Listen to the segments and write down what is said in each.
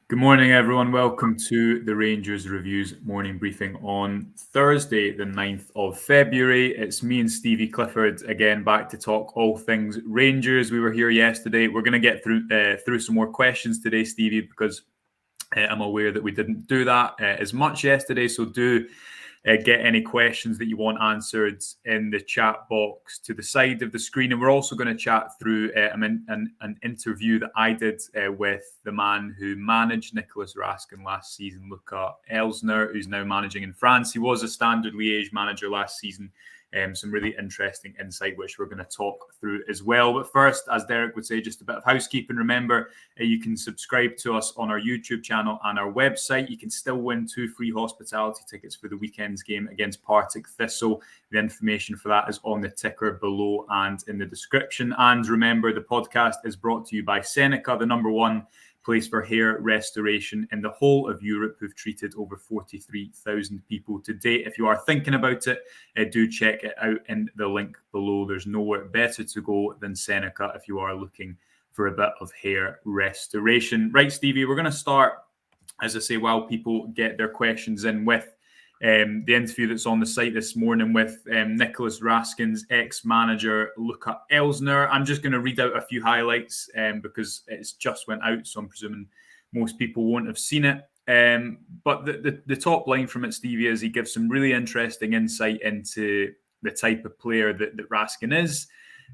Good morning, everyone. Welcome to the Rangers Reviews morning briefing on Thursday, the 9th of February. It's me and Stevie Clifford again back to talk all things Rangers. We were here yesterday. We're going to get through some more questions today, Stevie, because I'm aware that we didn't do that as much yesterday. So do get any questions that you want answered in the chat box to the side of the screen. And we're also going to chat through an interview that I did with the man who managed Nico Raskin last season, Luca Elsner, who's now managing in France. He was a Standard Liège manager last season. Some really interesting insight, which we're going to talk through as well. But first, as Derek would say, just a bit of housekeeping. Remember, you can subscribe to us on our YouTube channel and our website. You can still win 2 free hospitality tickets for the weekend's game against Partick Thistle. The information for that is on the ticker below and in the description. And remember, the podcast is brought to you by Seneca, the #1 place for hair restoration in the whole of Europe, who've treated over 43,000 people to date. If you are thinking about it, do check it out in the link below. There's nowhere better to go than Seneca if you are looking for a bit of hair restoration. Right, Stevie, we're going to start, as I say, while people get their questions in, with the interview that's on the site this morning with Nicolas Raskin's ex-manager, Luca Elsner. I'm just going to read out a few highlights because it's just went out, so I'm presuming most people won't have seen it. But the top line from it, Stevie, is he gives some really interesting insight into the type of player that Raskin is.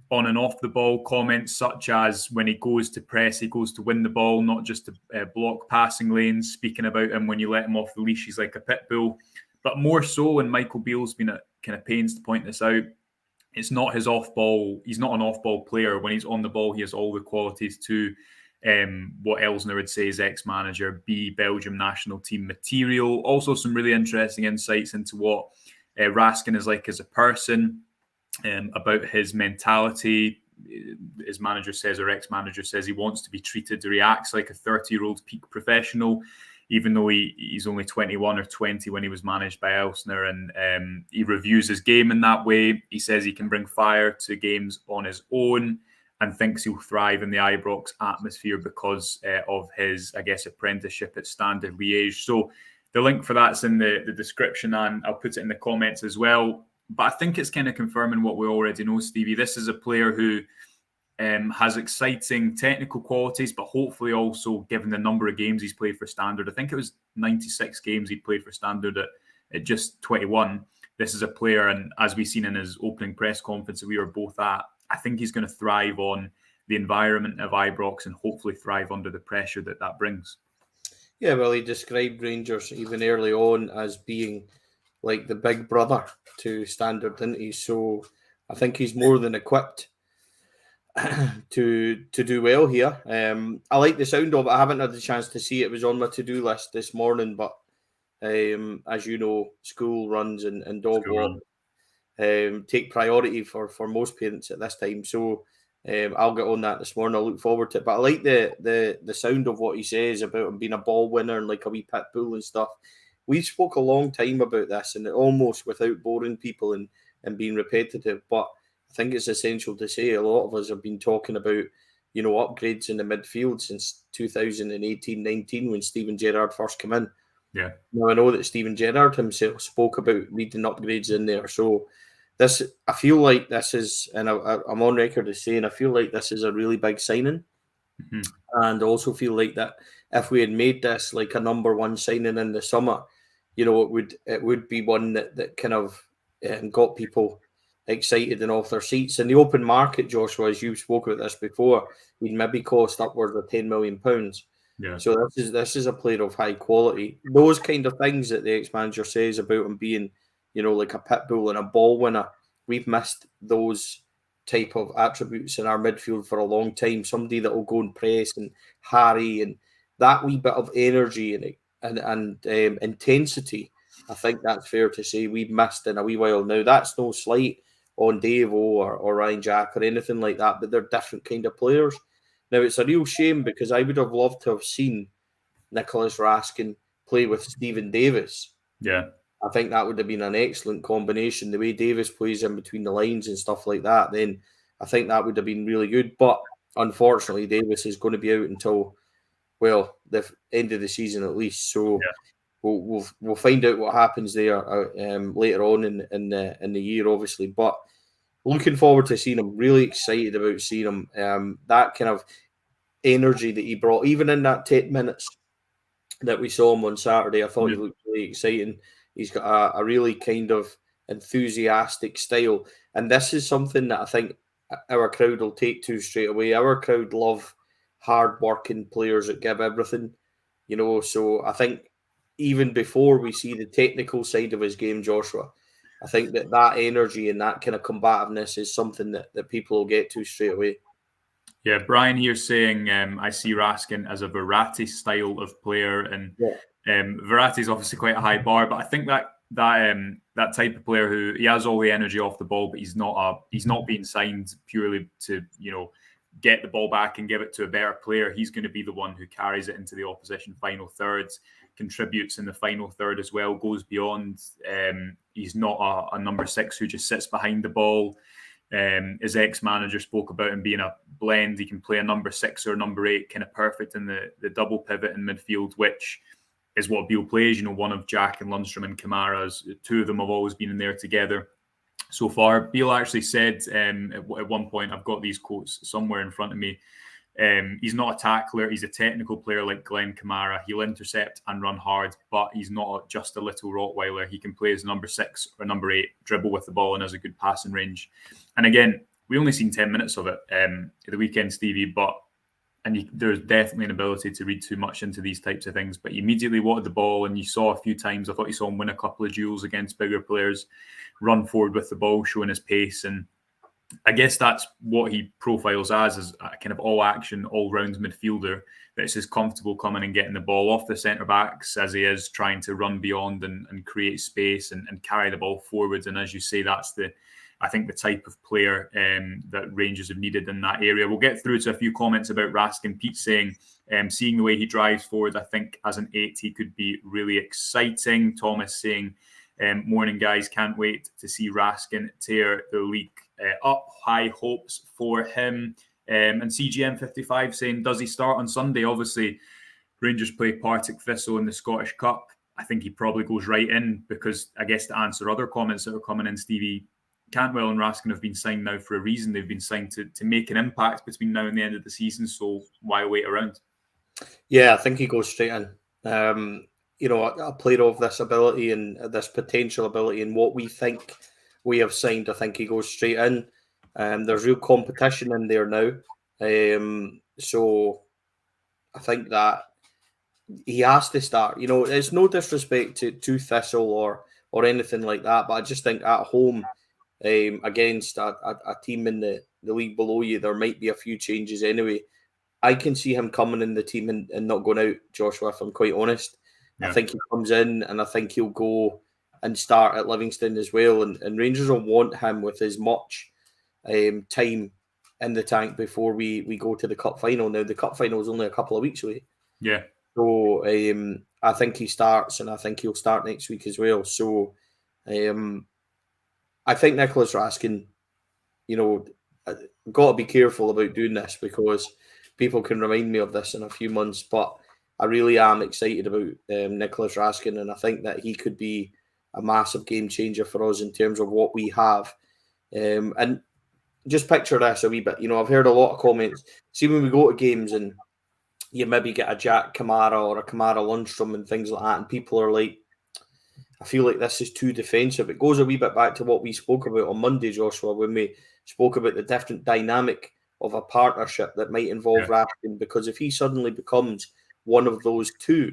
On and off the ball, comments such as when he goes to press, he goes to win the ball, not just to block passing lanes. Speaking about him, when you let him off the leash, he's like a pit bull. But more so, and Michael Beale's been at kind of pains to point this out, it's not his off-ball. He's not an off-ball player. When he's on the ball, he has all the qualities to what Elsner would say is ex-manager, B, Belgium national team material. Also, some really interesting insights into what Raskin is like as a person, about his mentality. His manager says, or ex-manager says, he wants to be treated, reacts like a 30-year-old peak professional, even though he's only 21 or 20 when he was managed by Elsner, and he reviews his game in that way. He says he can bring fire to games on his own and thinks he'll thrive in the Ibrox atmosphere because of his, I guess, apprenticeship at Standard Liège. So the link for that's in the description, and I'll put it in the comments as well. But I think it's kind of confirming what we already know, Stevie. This is a player who has exciting technical qualities, but hopefully also, given the number of games he's played for Standard, I think it was 96 games he played for Standard at just 21. This is a player, and as we've seen in his opening press conference that we were both at, I think he's going to thrive on the environment of Ibrox and hopefully thrive under the pressure that brings. Yeah, well, he described Rangers even early on as being like the big brother to Standard, didn't he? So I think he's more than equipped to do well here. I like the sound of it. I haven't had the chance to see it. It was on my to-do list this morning, but as you know, school runs and dog walk take priority for most parents at this time. So I'll get on that this morning. I look forward to it. But I like the sound of what he says about him being a ball winner and like a wee pit bull and stuff. We spoke a long time about this, and almost without boring people and being repetitive. But I think it's essential to say a lot of us have been talking about, upgrades in the midfield since 2018-19 when Steven Gerrard first came in. Yeah. Now, I know that Steven Gerrard himself spoke about needing upgrades in there. So I feel like this is, and I'm on record as saying, I feel like this is a really big signing. Mm-hmm. And also feel like that if we had made this like a #1 signing in the summer, it would be one that kind of got people excited and off their seats. In the open market, Joshua, as you spoke about this before, he'd maybe cost upwards of £10 million. Yeah. So this is a player of high quality. Those kind of things that the ex-manager says about him being, like a pit bull and a ball winner, we've missed those type of attributes in our midfield for a long time. Somebody that will go and press and harry and that wee bit of energy and intensity. I think that's fair to say we've missed in a wee while now. That's no slight on Dave or Ryan Jack or anything like that, but they're different kind of players. Now, it's a real shame because I would have loved to have seen Nicolas Raskin play with Stephen Davis. Yeah. I think that would have been an excellent combination. The way Davis plays in between the lines and stuff like that, then I think that would have been really good. But unfortunately, Davis is going to be out until well, the end of the season at least. So Yeah. we'll find out what happens there later on in the year, obviously. But looking forward to seeing him. Really excited about seeing him. That kind of energy that he brought, even in that 10 minutes that we saw him on Saturday, I thought he looked really exciting. He's got a really kind of enthusiastic style, and this is something that I think our crowd will take to straight away. Our crowd love hard-working players that give everything, you know. So I think even before we see the technical side of his game, Joshua, I think that energy and that kind of combativeness is something that people will get to straight away. Yeah, Brian here saying I see Raskin as a Verratti style of player, and Verratti is obviously quite a high bar, but I think that type of player who he has all the energy off the ball, but he's not being signed purely to get the ball back and give it to a better player. He's going to be the one who carries it into the opposition final thirds, contributes in the final third as well, goes beyond. He's not a number 6 who just sits behind the ball. His ex-manager spoke about him being a blend. He can play a number 6 or number 8, kind of perfect in the double pivot in midfield, which is what Beale plays. One of Jack and Lundstrom and Kamara's, 2 of them have always been in there together so far. Beale actually said at one point, I've got these quotes somewhere in front of me, he's not a tackler, he's a technical player like Glenn Kamara. He'll intercept and run hard, but he's not just a little Rottweiler. He can play as number 6 or number 8, dribble with the ball, and has a good passing range. And again, we only seen 10 minutes of it at the weekend, Stevie, there's definitely an ability to read too much into these types of things, but he immediately wanted the ball, and you saw a few times, I thought you saw him win a couple of duels against bigger players, run forward with the ball, showing his pace. And I guess that's what he profiles as a kind of all-action, all-round midfielder that's as comfortable coming and getting the ball off the centre-backs as he is trying to run beyond and create space and carry the ball forwards. And as you say, that's I think the type of player that Rangers have needed in that area. We'll get through to a few comments about Raskin. Pete saying, seeing the way he drives forward, I think as an 8 he could be really exciting. Thomas saying, morning guys, can't wait to see Raskin tear the league up. High hopes for him. And CGM55 saying, does he start on Sunday? Obviously, Rangers play Partick Thistle in the Scottish Cup. I think he probably goes right in, because I guess to answer other comments that are coming in, Stevie, Cantwell and Raskin have been signed now for a reason. They've been signed to make an impact between now and the end of the season, so why wait around? Yeah, I think he goes straight in. A player of this ability and this potential ability and what we think we have signed, I think he goes straight in. There's real competition in there now. So I think that he has to start. It's no disrespect to Thistle or anything like that, but I just think at home against a team in the league below you, there might be a few changes anyway. I can see him coming in the team and not going out, Joshua, if I'm quite honest. Yeah. I think he comes in and I think he'll go and start at Livingston as well. And Rangers will want him with as much time in the tank before we go to the cup final. Now, the cup final is only a couple of weeks away. Yeah. So I think he starts, and I think he'll start next week as well. So I think Nicolas Raskin, got to be careful about doing this, because people can remind me of this in a few months. But I really am excited about Nicolas Raskin, and I think that he could be a massive game changer for us in terms of what we have. And just picture this a wee bit. I've heard a lot of comments. See, when we go to games and you maybe get a Jack Kamara or a Kamara Lundstrom and things like that, and people are like, I feel like this is too defensive. It goes a wee bit back to what we spoke about on Monday, Joshua, when we spoke about the different dynamic of a partnership that might involve Raskin, because if he suddenly becomes one of those two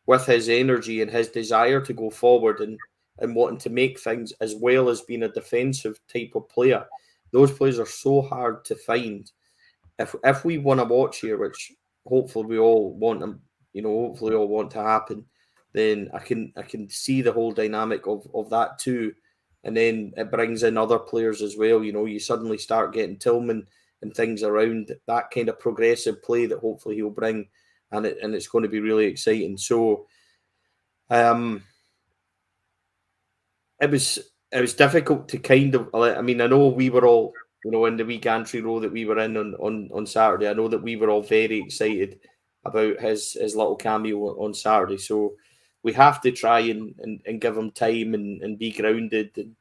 with his energy and his desire to go forward and wanting to make things, as well as being a defensive type of player, those players are so hard to find. If we want to watch here, which hopefully we all want them, hopefully all want to happen, then I can see the whole dynamic of that too. And then it brings in other players as well. You suddenly start getting Tillman and things around that kind of progressive play that hopefully he'll bring, and it's going to be really exciting. So it was difficult to kind of, I know we were all, in the wee gantry row that we were in on Saturday, I know that we were all very excited about his little cameo on Saturday. So we have to try and give him time and be grounded and,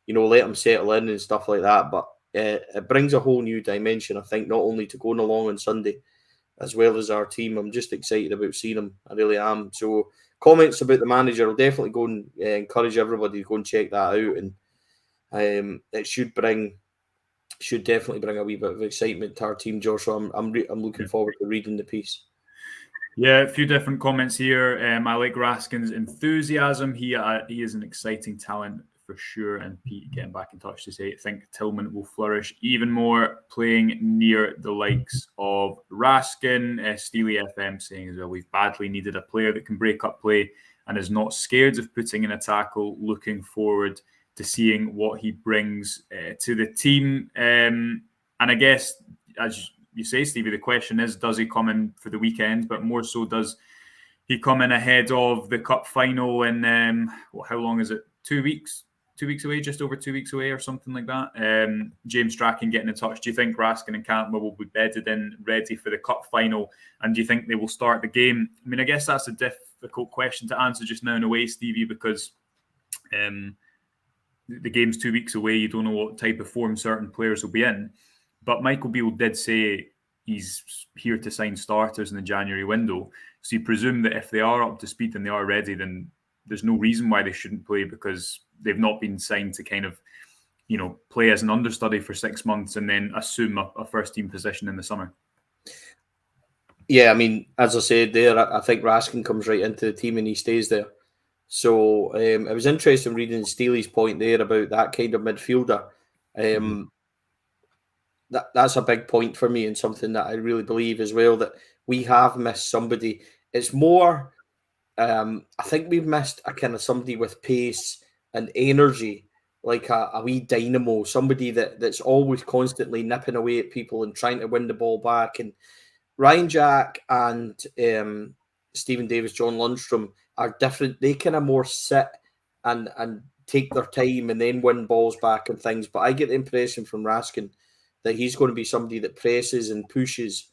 let him settle in and stuff like that. But it brings a whole new dimension, I think, not only to going along on Sunday, as well as our team. I'm just excited about seeing him. I really am. So comments about the manager, I'll definitely go and encourage everybody to go and check that out. And it should definitely bring a wee bit of excitement to our team, Joshua. I'm looking forward to reading the piece. Yeah, a few different comments here. I like Raskin's enthusiasm. He is an exciting talent for sure. And Pete getting back in touch to say, I think Tillman will flourish even more playing near the likes of Raskin. Steely FM saying as well, we've badly needed a player that can break up play and is not scared of putting in a tackle. Looking forward to seeing what he brings to the team. And I guess, as you say, Stevie, the question is, does he come in for the weekend? But more so, does he come in ahead of the cup final in, how long is it? 2 weeks? 2 weeks away, just over 2 weeks away or something like that. James Strachan getting in touch. Do you think Raskin and Cantwell will be bedded in, ready for the cup final? And do you think they will start the game? I mean, I guess that's a difficult question to answer just now in a way, Stevie, because the game's 2 weeks away. You don't know what type of form certain players will be in. But Michael Beale did say he's here to sign starters in the January window. So you presume that if they are up to speed and they are ready, then there's no reason why they shouldn't play, because they've not been signed to kind of, play as an understudy for 6 months and then assume a first team position in the summer. Yeah, I mean, as I said there, I think Raskin comes right into the team and he stays there. So it was interesting reading Steely's point there about that kind of midfielder. That's a big point for me, and something that I really believe as well, that we have missed somebody. It's more, I think we've missed a kind of somebody with pace and energy, like a wee dynamo, somebody that's always constantly nipping away at people and trying to win the ball back. And Ryan Jack and Stephen Davis, John Lundstrom are different. They kind of more sit and take their time and then win balls back and things. But I get the impression from Raskin that he's going to be somebody that presses and pushes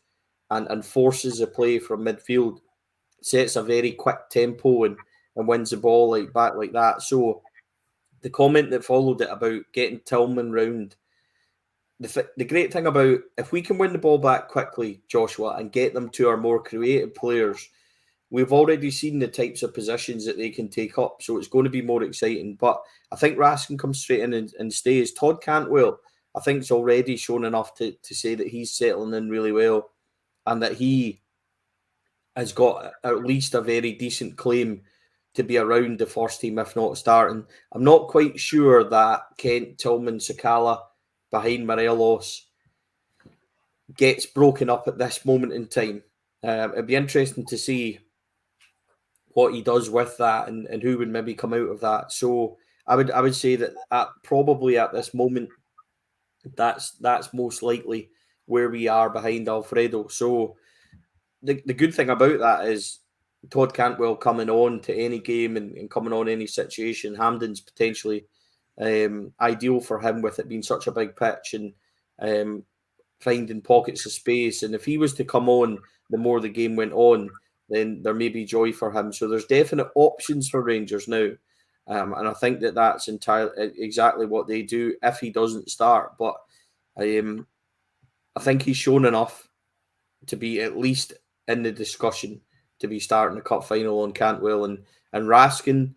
and forces a play from midfield, sets a very quick tempo and wins the ball back like that. So the comment that followed it about getting Tillman round, the great thing about, if we can win the ball back quickly, Joshua, and get them to our more creative players, we've already seen the types of positions that they can take up. So it's going to be more exciting. But I think Raskin comes straight in and stays. Todd Cantwell, I think, it's already shown enough to say that he's settling in really well and that he has got at least a very decent claim to be around the first team, if not starting. I'm not quite sure that Kent, Tillman, Sakala behind Morelos gets broken up at this moment in time. It'd be interesting to see what he does with that and who would maybe come out of that. So I would say that probably at this moment, that's most likely where we are behind Alfredo. So the good thing about that is Todd Cantwell coming on to any game and coming on any situation. Hampden's potentially ideal for him, with it being such a big pitch and finding pockets of space. And if he was to come on the more the game went on, then there may be joy for him. So there's definite options for Rangers now. And I think that's entirely exactly what they do if he doesn't start. But I think he's shown enough to be at least in the discussion to be starting the cup final on Cantwell. And Raskin,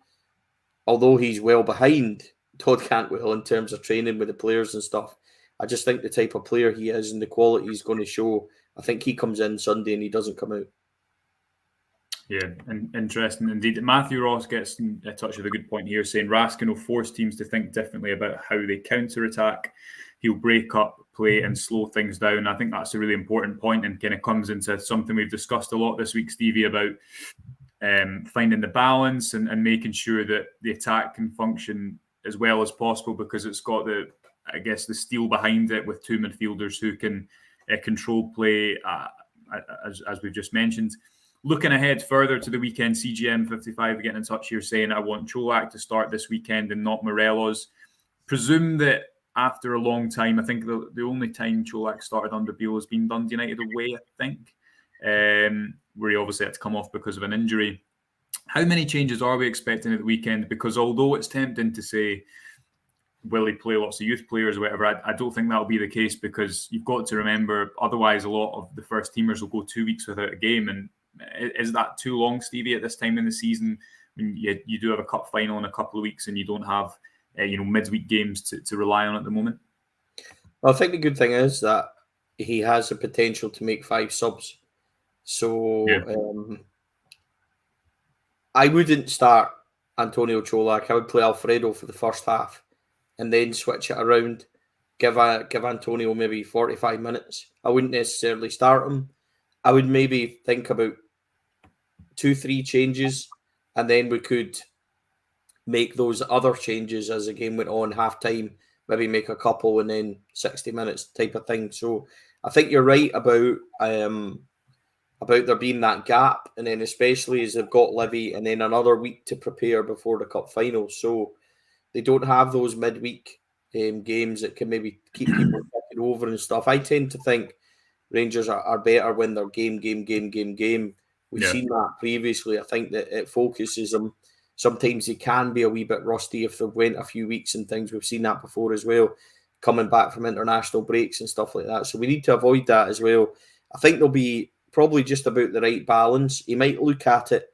although he's well behind Todd Cantwell in terms of training with the players and stuff, I just think the type of player he is and the quality he's going to show, I think he comes in Sunday and he doesn't come out. Yeah, and interesting indeed. Matthew Ross gets in touch with a good point here, saying Raskin will force teams to think differently about how they counter-attack. He'll break up play and slow things down. I think that's a really important point, and kind of comes into something we've discussed a lot this week, Stevie, about finding the balance and making sure that the attack can function as well as possible, because it's got the steel behind it with two midfielders who can control play, as we've just mentioned. Looking ahead further to the weekend, CGM55 getting in touch here saying, I want Čolak to start this weekend and not Morelos. Presume that after a long time, I think the only time Čolak started under Beale has been Dundee United away, I think. where he obviously had to come off because of an injury. How many changes are we expecting at the weekend? Because although it's tempting to say, will he play lots of youth players or whatever, I don't think that'll be the case, because you've got to remember, otherwise a lot of the first teamers will go 2 weeks without a game. And is that too long, Stevie, at this time in the season? I mean, you do have a cup final in a couple of weeks and you don't have midweek games to rely on at the moment. Well, I think the good thing is that he has the potential to make 5 subs. So I wouldn't start Antonio Cholak. I would play Alfredo for the first half and then switch it around. Give Antonio maybe 45 minutes. I wouldn't necessarily start him. I would maybe think about 2-3 changes, and then we could make those other changes as the game went on, half time, maybe make a couple and then 60 minutes type of thing. So I think you're right about there being that gap, and then especially as they've got Livy and then another week to prepare before the cup final. So they don't have those midweek games that can maybe keep people taking over and stuff. I tend to think Rangers are better when they're game. We've seen that previously. I think that it focuses them. Sometimes they can be a wee bit rusty if they've went a few weeks and things. We've seen that before as well, coming back from international breaks and stuff like that. So we need to avoid that as well. I think there'll be probably just about the right balance. He might look at it.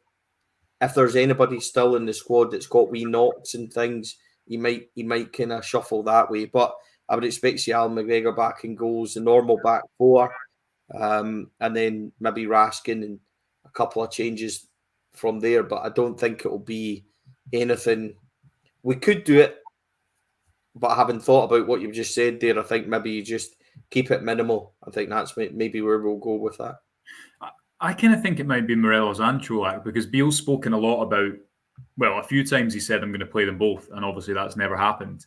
If there's anybody still in the squad that's got wee knocks and things, he might kind of shuffle that way. But I would expect to see Alan McGregor back in goals, the normal back 4, and then maybe Raskin and a couple of changes from there. But I don't think it'll be anything. We could do it, but having thought about what you've just said there, I think maybe you just keep it minimal. I think that's maybe where we'll go with that. I kind of think it might be Morelos and Cholak, because Beale's spoken a lot about, well, a few times he said, I'm going to play them both, and obviously that's never happened.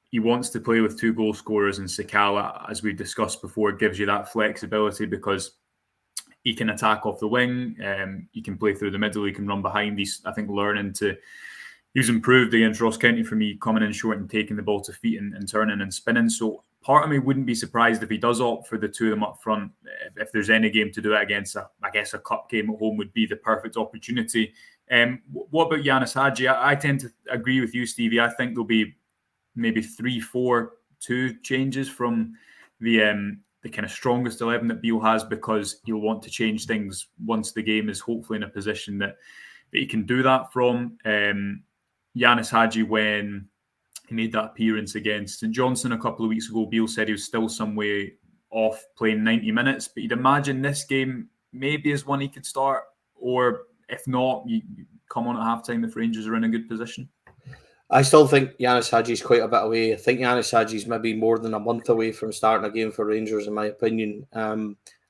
He wants to play with 2 goal scorers, and Sakala, as we've discussed before, gives you that flexibility because he can attack off the wing, he can play through the middle, he can run behind. He's, I think, he's improved against Ross County for me, coming in short and taking the ball to feet and turning and spinning. So part of me wouldn't be surprised if he does opt for the 2 of them up front. If there's any game to do it against, I guess a cup game at home would be the perfect opportunity. What about Yanis Hadji? I tend to agree with you, Stevie. I think there'll be maybe 3-4-2 changes from the kind of strongest 11 that Beale has, because he'll want to change things once the game is hopefully in a position that he can do that from. Yanis Hadji, when he made that appearance against St Johnstone a couple of weeks ago, Beale said he was still some way off playing 90 minutes. But you'd imagine this game maybe is one he could start, or if not, you come on at halftime if Rangers are in a good position. I still think Yanis Hadji's quite a bit away. I think Yanis Hadji's maybe more than a month away from starting a game for Rangers, in my opinion.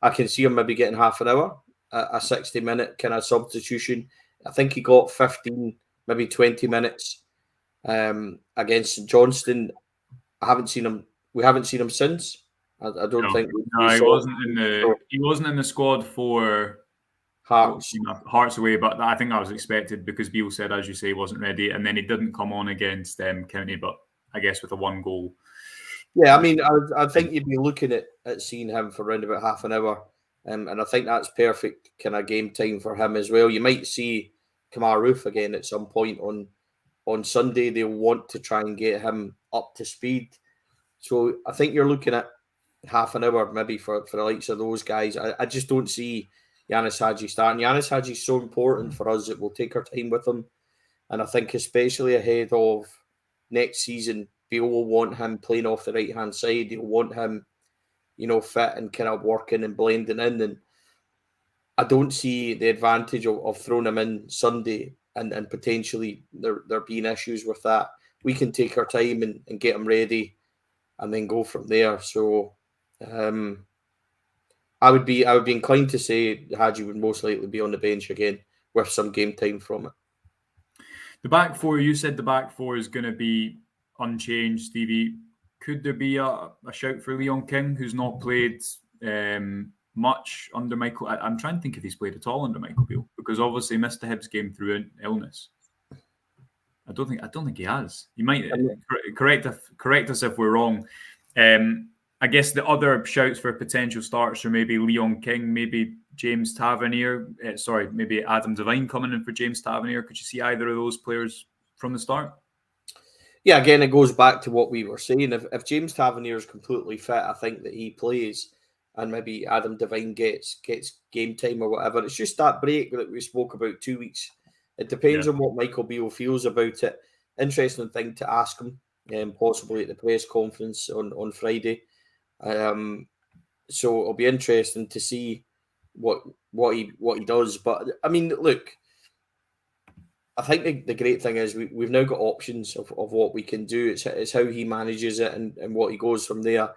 I can see him maybe getting half an hour, a 60-minute kind of substitution. I think he got 15, maybe 20 minutes against St Johnstone. I haven't seen him. We haven't seen him since. I don't think. No, he wasn't in the squad for Hearts away, but I think that was expected because Beale said, as you say, he wasn't ready, and then he didn't come on against County, but I guess with a 1 goal. Yeah, I mean, I think you'd be looking at seeing him for around about half an hour, and I think that's perfect kind of game time for him as well. You might see Kamar Roof again at some point on Sunday. They'll want to try and get him up to speed, so I think you're looking at half an hour maybe for the likes of those guys. I just don't see Yanis Hadji starting. Yanis Hadji is so important for us that we'll take our time with him. And I think especially ahead of next season, Beale will want him playing off the right-hand side. He'll want him, fit and kind of working and blending in. And I don't see the advantage of throwing him in Sunday and potentially there being issues with that. We can take our time and get him ready and then go from there. So I would be inclined to say Hadji would most likely be on the bench again with some game time from it. The back 4, you said the back 4 is going to be unchanged, Stevie. Could there be a shout for Leon King, who's not played much under Michael? I'm trying to think if he's played at all under Michael Beale, because obviously he missed the Hibs game through an illness. I don't think he has. You might correct us if we're wrong. I guess the other shouts for potential starts are maybe Leon King, maybe James Tavernier? Maybe Adam Devine coming in for James Tavernier. Could you see either of those players from the start? Yeah, again, it goes back to what we were saying. If James Tavernier is completely fit, I think that he plays, and maybe Adam Devine gets game time or whatever. It's just that break that we spoke about 2 weeks. It depends on what Michael Beale feels about it. Interesting thing to ask him, possibly at the press conference on Friday. So it'll be interesting to see what he does. But I mean, look, I think the great thing is we've now got options of what we can do. It's how he manages it and what he goes from there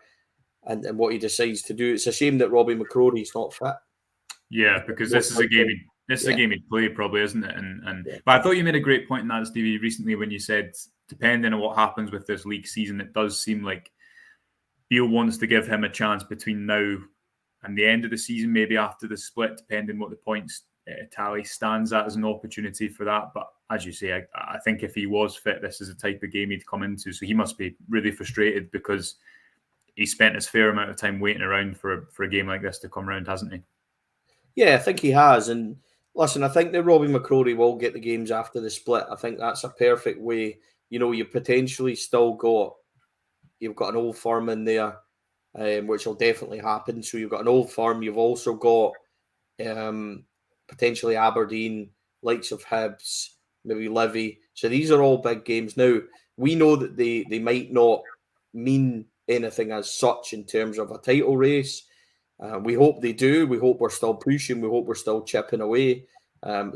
and what he decides to do. It's a shame that Robbie McCrory's not fit. Yeah, because this is a game. This is a game he'd play, probably, isn't it? But I thought you made a great point in that, Stevie, recently when you said, depending on what happens with this league season, it does seem like Beale wants to give him a chance between now and the end of the season, maybe after the split, depending what the points tally stands at as an opportunity for that. But as you say, I think if he was fit, this is the type of game he'd come into. So he must be really frustrated because he spent his fair amount of time waiting around for a game like this to come around, hasn't he? Yeah, I think he has. And listen, I think that Robbie McCrory will get the games after the split. I think that's a perfect way. You potentially you've got an old firm in there, which will definitely happen. So you've got an old firm. You've also got potentially Aberdeen, likes of Hibs, maybe Livy. So these are all big games. Now, we know that they might not mean anything as such in terms of a title race. We hope they do. We hope we're still pushing. We hope we're still chipping away.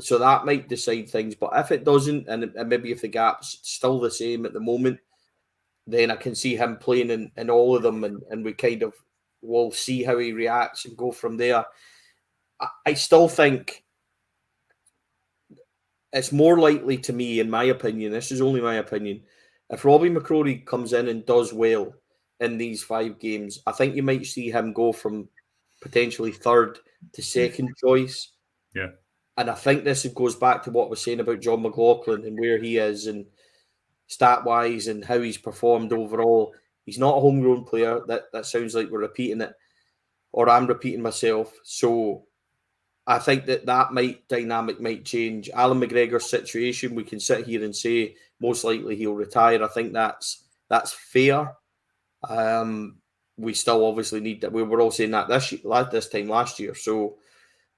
So that might decide things. But if it doesn't, and maybe if the gap's still the same at the moment, then I can see him playing in all of them, and we kind of will see how he reacts and go from there. I still think it's more likely to me, in my opinion, this is only my opinion, if Robbie McCrory comes in and does well in these 5 games, I think you might see him go from potentially third to second choice. Yeah. And I think this goes back to what I was saying about John McLaughlin and where he is and stat-wise and how he's performed overall. He's not a homegrown player. That sounds like we're repeating it, or I'm repeating myself. So I think that dynamic might change. Alan McGregor's situation, we can sit here and say most likely he'll retire. I think that's fair. We still obviously need that. We were all saying that this time last year. So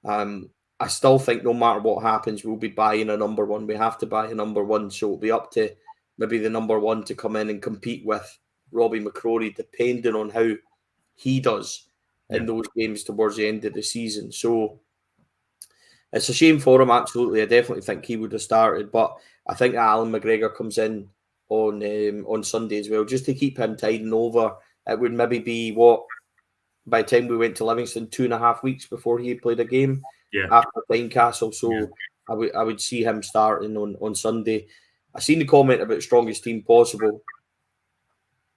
I still think no matter what happens, we'll be buying a number one. We have to buy a number one. So it'll be up to maybe the number one to come in and compete with Robbie McCrory, depending on how he does in those games towards the end of the season. So it's a shame for him, absolutely. I definitely think he would have started, but I think Alan McGregor comes in on Sunday as well, just to keep him tiding over. It would maybe be by the time we went to Livingston, 2.5 weeks before he played a game after Tynecastle. So I would see him starting on Sunday. I seen the comment about strongest team possible.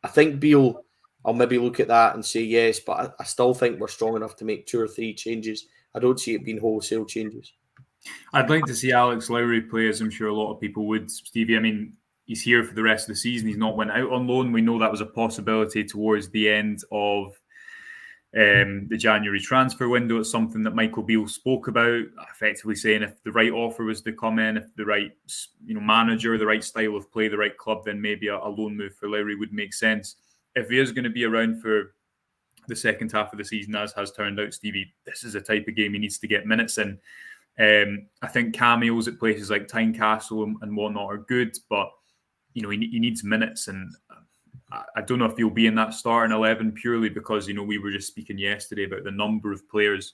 I think Beale, I'll maybe look at that and say yes, but I still think we're strong enough to make 2 or 3 changes. I don't see it being wholesale changes. I'd like to see Alex Lowry play, as I'm sure a lot of people would, Stevie. I mean, he's here for the rest of the season. He's not went out on loan. We know that was a possibility towards the end of the January transfer window. It's something that Michael Beale spoke about, effectively saying if the right offer was to come in, if the right manager, the right style of play, the right club, then maybe a loan move for Lowry would make sense. If he is going to be around for the second half of the season, as has turned out, Stevie, this is a type of game he needs to get minutes in. I think cameos at places like Tynecastle and whatnot are good, but he needs minutes, and I don't know if he'll be in that starting 11 purely because we were just speaking yesterday about the number of players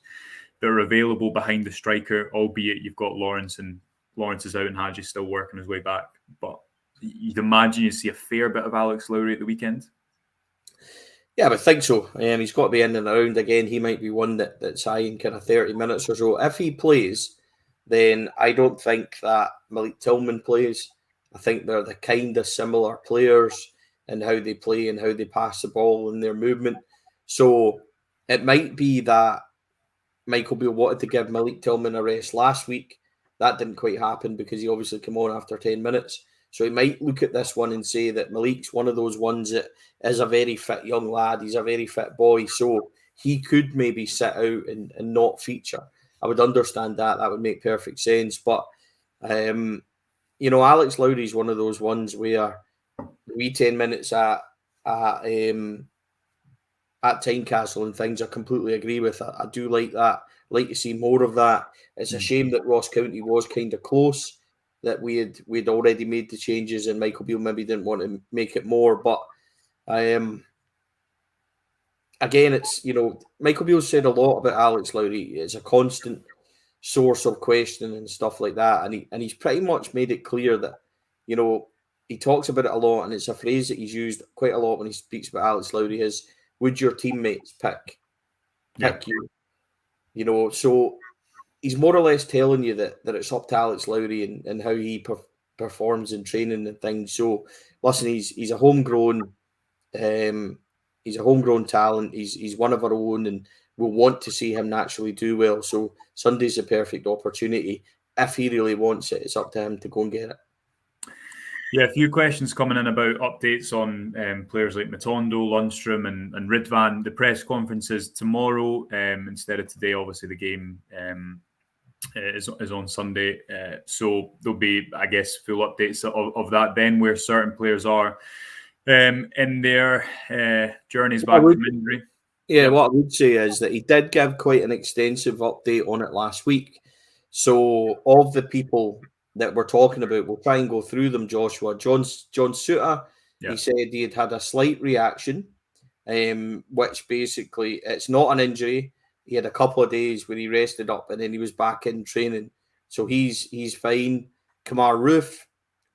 that are available behind the striker, albeit you've got Lawrence, and Lawrence is out and Hadji's still working his way back. But you'd imagine you see a fair bit of Alex Lowry at the weekend. Yeah, I think so. He's got to be in and around again. He might be one that's high in kind of 30 minutes or so. If he plays, then I don't think that Malik Tillman plays. I think they're the kind of similar players in how they play and how they pass the ball and their movement. So it might be that Michael Beale wanted to give Malik Tillman a rest last week. That didn't quite happen because he obviously came on after 10 minutes. So he might look at this one and say that Malik's one of those ones that is a very fit young lad. He's a very fit boy. So he could maybe sit out and not feature. I would understand that. That would make perfect sense. But Alex Lowry's one of those ones where we 10 minutes at Tynecastle and things I completely agree with. I do like that. Like to see more of that. It's a shame that Ross County was kind of close, that we'd already made the changes and Michael Beale maybe didn't want to make it more. But again, it's Michael Beale said a lot about Alex Lowry. It's a constant source of question and stuff like that, and he's pretty much made it clear that he talks about it a lot, and it's a phrase that he's used quite a lot when he speaks about Alex Lowry is, would your teammates pick you? So he's more or less telling you that it's up to Alex Lowry and how he performs in training and things. So listen, he's a homegrown talent. He's one of our own, and we'll want to see him naturally do well. So Sunday's the perfect opportunity. If he really wants it, it's up to him to go and get it. Yeah, a few questions coming in about updates on players like Matondo, Lundstrom and Ridvan. The press conference is tomorrow instead of today. Obviously, the game is on Sunday. So there'll be, I guess, full updates of that then, where certain players are in their journeys back from injury. Yeah, what I would say is that he did give quite an extensive update on it last week. So of the people that we're talking about, we'll try and go through them, Joshua. John Suter, he said he had a slight reaction, which basically, it's not an injury. He had a couple of days where he rested up and then he was back in training. So he's fine. Kamar Roof,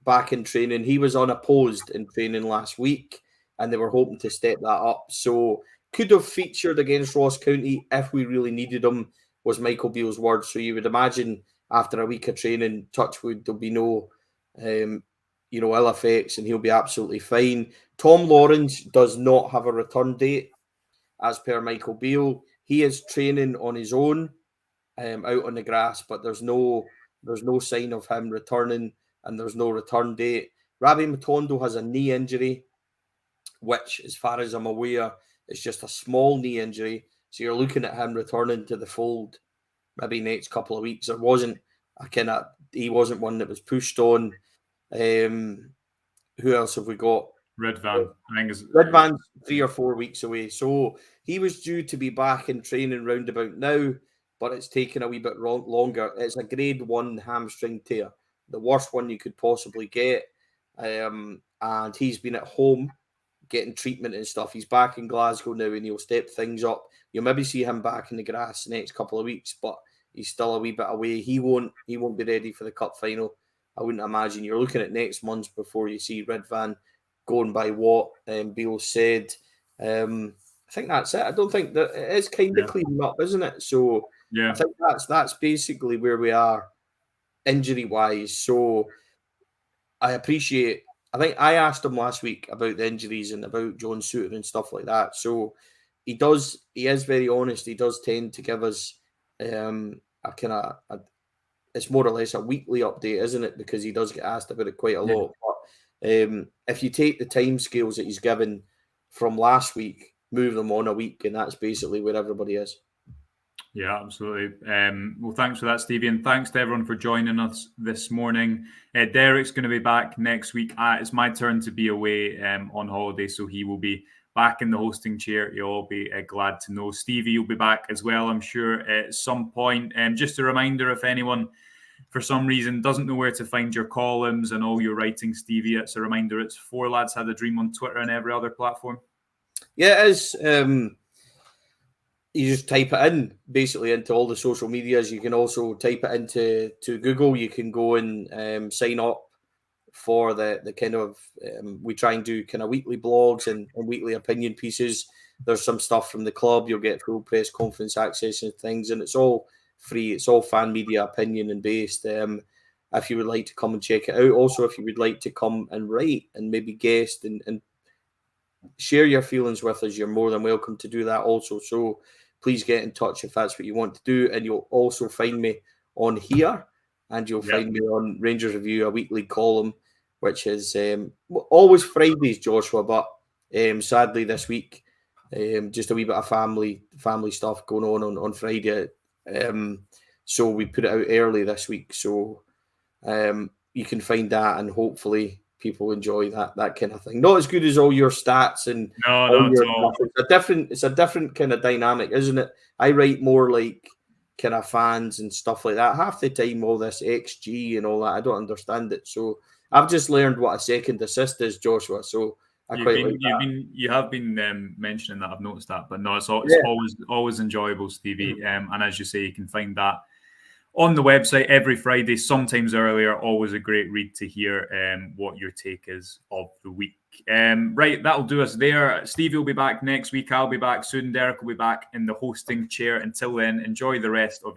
back in training. He was unopposed in training last week, and they were hoping to step that up. So could have featured against Ross County if we really needed him, was Michael Beale's word. So you would imagine after a week of training, touchwood, there'll be no ill effects and he'll be absolutely fine. Tom Lawrence does not have a return date as per Michael Beale. He is training on his own out on the grass, but there's no sign of him returning and there's no return date. Rabbi Matondo has a knee injury, which, as far as I'm aware, is just a small knee injury. So you're looking at him returning to the fold maybe next couple of weeks. He wasn't one that was pushed on. Who else have we got? Ridvan. Ridvan's 3 or 4 weeks away. So he was due to be back in training round about now, but it's taken a wee bit longer. It's a grade 1 hamstring tear, the worst one you could possibly get. And he's been at home getting treatment and stuff. He's back in Glasgow now and he'll step things up. You'll maybe see him back in the grass the next couple of weeks, but he's still a wee bit away. He won't be ready for the cup final. I wouldn't imagine. You're looking at next month before you see Ridvan, going by what Beale said. I think that's it. I don't think that it's kind of cleaning up, isn't it? So I think that's basically where we are injury wise. So I think I asked him last week about the injuries and about John Suter and stuff like that. So he is very honest. He does tend to give us it's more or less a weekly update, isn't it? Because he does get asked about it quite a lot. But if you take the time scales that he's given from last week, move them on a week, and that's basically where everybody is. Yeah, absolutely. Well, thanks for that, Stevie, and thanks to everyone for joining us this morning. Derek's going to be back next week. It's my turn to be away on holiday, so he will be back in the hosting chair. You'll all be glad to know. Stevie will be back as well, I'm sure, at some point. Just a reminder, if anyone, for some reason, doesn't know where to find your columns and all your writing, Stevie, it's a reminder. It's 4 Lads Had a Dream on Twitter and every other platform. Yeah, it is. You just type it in, basically, into all the social medias. You can also type it into Google. You can go and sign up for the kind of we try and do kind of weekly blogs and weekly opinion pieces. There's some stuff from the club. You'll get full press conference access and things, and it's all free. It's all fan media opinion and based. If you would like to come and check it out, also if you would like to come and write and maybe guest and share your feelings with us, you're more than welcome to do that also. So please get in touch if that's what you want to do, and you'll also find me on here, and you'll find me on Rangers Review, a weekly column, which is always Fridays, Joshua, but sadly this week, just a wee bit of family stuff going on Friday. So we put it out early this week. So you can find that, and hopefully people enjoy that kind of thing. Not as good as all your stats and No, all not your at all. It's a different kind of dynamic, isn't it? I write more like kind of fans and stuff like that. Half the time, all this XG and all that, I don't understand it. So I've just learned what a second assist is, Joshua. So I quite like that. You have been mentioning that. I've noticed that, but no, it's Yeah. always enjoyable, Stevie. And as you say, you can find that on the website every Friday, sometimes earlier. Always a great read to hear what your take is of the week. Right, that'll do us there. Stevie will be back next week. I'll be back soon. Derek will be back in the hosting chair. Until then, enjoy the rest of your